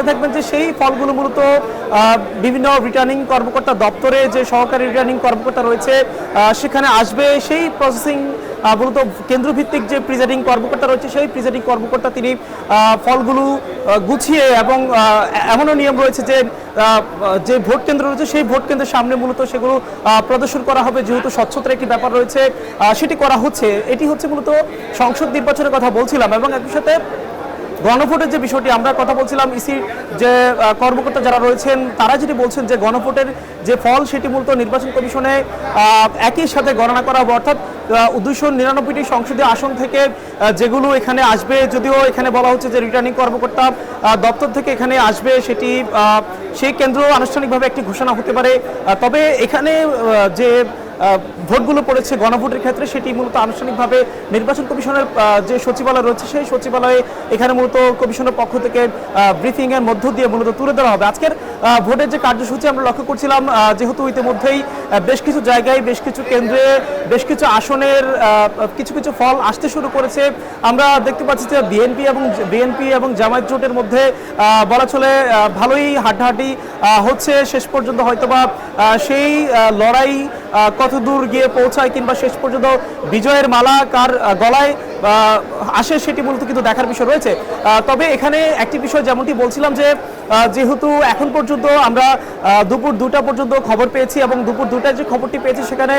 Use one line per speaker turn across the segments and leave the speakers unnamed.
থাকবেন যে সেই ফলগুলো মূলত বিভিন্ন রিটার্নিং কর্মকর্তা দপ্তরে যে সহকারী রিটার্নিং কর্মকর্তা রয়েছে সেখানে আসবে। সেই প্রসেসিং মূলত কেন্দ্রভিত্তিক যে প্রিজাইডিং কর্মকর্তা রয়েছে সেই প্রিজাইডিং কর্মকর্তা তিনি ফলগুলো গুছিয়ে এবং এমনও নিয়ম রয়েছে যে ভোট কেন্দ্র রয়েছে সেই ভোট কেন্দ্রের সামনে মূলত সেগুলো প্রদর্শন করা হবে। যেহেতু স্বচ্ছতার একটি ব্যাপার রয়েছে সেটি করা হচ্ছে। এটি হচ্ছে মূলত সংসদ নির্বাচনের কথা বলছিলাম এবং একই সাথে গণভোটের যে বিষয়টি আমরা কথা বলছিলাম, ইসির যে কর্মকর্তা যারা রয়েছেন তারা যেটি বলছেন যে গণভোটের যে ফল সেটি মূলত নির্বাচন কমিশনে একই সাথে গণনা করা হবে, অর্থাৎ 299টি সংসদীয় আসন থেকে যেগুলো এখানে আসবে, যদিও এখানে বলা হচ্ছে যে রিটার্নিং কর্মকর্তা দপ্তর থেকে এখানে আসবে, সেটি সেই কেন্দ্র আনুষ্ঠানিকভাবে একটি ঘোষণা হতে পারে। তবে এখানে যে ভোটগুলো পড়েছে গণভোটের ক্ষেত্রে সেটি মূলত আনুষ্ঠানিকভাবে নির্বাচন কমিশনের যে সচিবালয় রয়েছে সেই সচিবালয়ে এখানে মূলত কমিশনের পক্ষ থেকে ব্রিফিং এর মধ্য দিয়ে মূলত তুলে ধরা হবে। আজকের ভোটের যে কার্যসূচি আমরা লক্ষ্য করছিলাম, যেহেতু ইতিমধ্যেই বেশ কিছু জায়গায় বেশ কিছু কেন্দ্রে বেশ কিছু আসনের কিছু কিছু ফল আসতে শুরু করেছে। আমরা দেখতে পাচ্ছি যে বিএনপি এবং জামায়াত জোটের মধ্যে বলা চলে ভালোই হাড্ডাহাড্ডি হচ্ছে। শেষ পর্যন্ত হয়তোবা সেই লড়াই কত দূর গিয়ে পৌঁছায় কিংবা শেষ পর্যন্ত বিজয়ের মালা কার গলায় আসে সেটি মূলত কিন্তু দেখার বিষয় রয়েছে। তবে এখানে একটি বিষয় যেমনটি বলছিলাম যে যেহেতু এখন পর্যন্ত আমরা দুপুর 2টা পর্যন্ত খবর পেয়েছি এবং দুপুর 2টায় যে খবরটি পেয়েছি সেখানে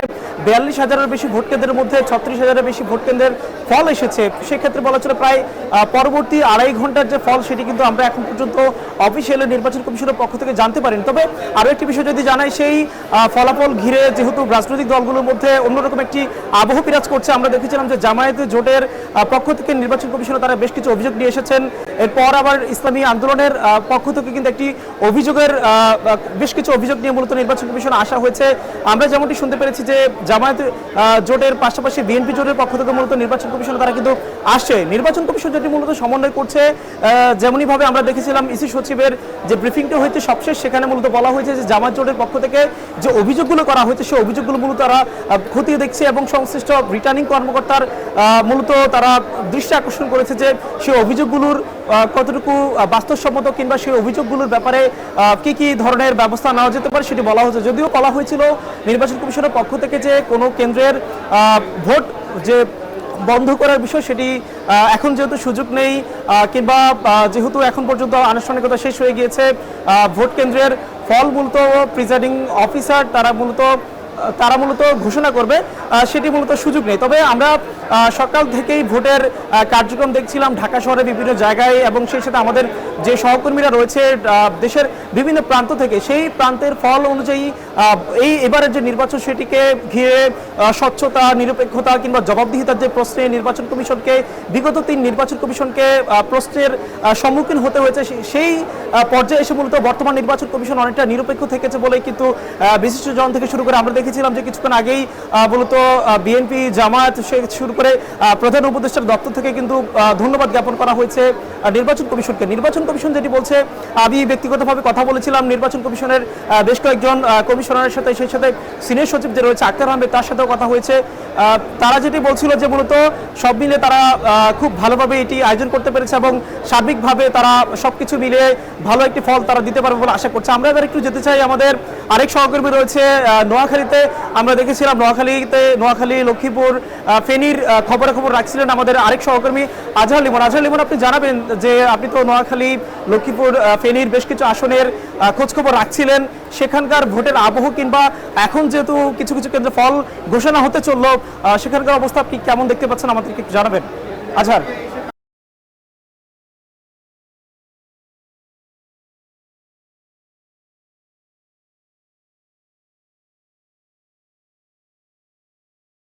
42,000-এর বেশি ভোট কেন্দ্রের মধ্যে 36,000-এর বেশি ভোট কেন্দ্রের ফল এসেছে। সেক্ষেত্রে বলা চলে প্রায় পরবর্তী 2.5 ঘন্টার যে ফল সেটি কিন্তু আমরা এখন পর্যন্ত অফিসিয়ালি নির্বাচন কমিশনের পক্ষ থেকে জানতে পারিনি। তবে আরও একটি বিষয় যদি জানাই, সেই ফলাফল ঘিরে যেহেতু রাজনৈতিক দলগুলোর মধ্যে অন্যরকম একটি আবহ বিরাজ করছে। আমরা দেখেছিলাম যে জামায়াত জোটের পক্ষ থেকে নির্বাচন কমিশনে তারা বেশ কিছু অভিযোগ নিয়ে এসেছেন। এরপর আবার ইসলামী আন্দোলনের পক্ষ থেকে কিন্তু একটি বেশ কিছু অভিযোগ নিয়ে মূলত নির্বাচন কমিশনে আসা হয়েছে। আমরা যেমনটি শুনতে পেরেছি যে জামায়াত জোটের পাশাপাশি বিএনপি জোটের পক্ষ থেকে মূলত নির্বাচন কমিশনে তারা কিন্তু আসছে। নির্বাচন কমিশন যেটি মূলত সমন্বয় করছে, যেমনইভাবে আমরা দেখেছিলাম ইসি সচিবের যে ব্রিফিংটা হয়েছে সবশেষ, সেখানে মূলত বলা হয়েছে যে জামায়াত জোটের পক্ষ থেকে যে অভিযোগগুলো করা হয়েছে সেই অভিযোগগুলো মূলত তারা খতিয়ে দেখছে এবং সংশ্লিষ্ট রিটার্নিং কর্মকর্তার মূলত তারা দৃষ্টি আকর্ষণ করেছে যে সেই অভিযোগগুলোর কতটুকু বাস্তবসম্মত কিংবা সেই অভিযোগগুলোর ব্যাপারে কি কি ধরনের ব্যবস্থা নেওয়া যেতে পারে সেটি বলা হয়েছে। যদিও বলা হয়েছিল নির্বাচন কমিশনের পক্ষ থেকে যে কোনো কেন্দ্রের ভোট যে বন্ধ করার বিষয় সেটি এখন যেহেতু সুযোগ নেই কিংবা যেহেতু এখন পর্যন্ত আনুষ্ঠানিকতা শেষ হয়ে গিয়েছে, ভোট কেন্দ্রের ফল মূলত প্রিজাইডিং অফিসার তারা মূলত ঘোষণা করবে, সেটি মূলত সুযোগ নেই। তবে আমরা সকাল থেকেই ভোটের কার্যক্রম দেখছিলাম ঢাকা শহরে বিভিন্ন জায়গায় এবং সেই সাথে আমাদের যে সহকর্মীরা রয়েছে দেশের বিভিন্ন প্রান্ত থেকে, সেই প্রান্তের ফল অনুযায়ী এবারের যে নির্বাচন সেটিকে ঘিরে স্বচ্ছতা, নিরপেক্ষতা কিংবা জবাবদিহিতার যে প্রশ্নে নির্বাচন কমিশনকে বিগত 3 নির্বাচন কমিশনকে প্রশ্নের সম্মুখীন হতে হয়েছে, সেই পর্যায়ে এসে মূলত বর্তমান নির্বাচন কমিশন অনেকটা নিরপেক্ষ থেকেছে বলেই কিন্তু বিশিষ্টজন থেকে শুরু করে আমরা দেখেছিলাম যে কিছুক্ষণ আগেই মূলত বিএনপি জামায়াত শুরু করে প্রধান উপদেষ্টার দপ্তর থেকে কিন্তু ধন্যবাদ জ্ঞাপন করা হয়েছে নির্বাচন কমিশনকে। নির্বাচন কমিশন যেটি বলছে, আমি ব্যক্তিগতভাবে কথা বলেছিলাম নির্বাচন কমিশনের বেশ কয়েকজন কমিশনারের সাথে, সেই সাথে সিনিয়র সচিব যে রয়েছে আক্তার আহমেদ তার সাথেও কথা হয়েছে। তারা যেটি বলছিল যে মূলত সব মিলে তারা খুব ভালোভাবে এটি আয়োজন করতে পেরেছে এবং সার্বিকভাবে তারা সবকিছু মিলে ভালো একটি ফল তারা দিতে পারবে বলে আশা করছে। আমরা এবার একটু যেতে চাই আমাদের আরেক সহকর্মী রয়েছে নোয়াখালীতে। আমরা দেখেছিলাম নোয়াখালী, লক্ষ্মীপুর, ফেনীর খবরাখবর রাখছিলেন আমাদের আরেক সহকর্মী আজহার লিমন। আপনি জানাবেন যে আপনি তো নোয়াখালী, লক্ষ্মীপুর, ফেনীর বেশ কিছু আসনের খোঁজখবর রাখছিলেন, সেখানকার ভোটের আবহ কিংবা এখন যেহেতু কিছু কিছু কেন্দ্রে ফল ঘোষণা হতে চললো সেখানকার অবস্থা আপনি কেমন দেখতে পাচ্ছেন আমাদেরকে একটু জানাবেন আজহার।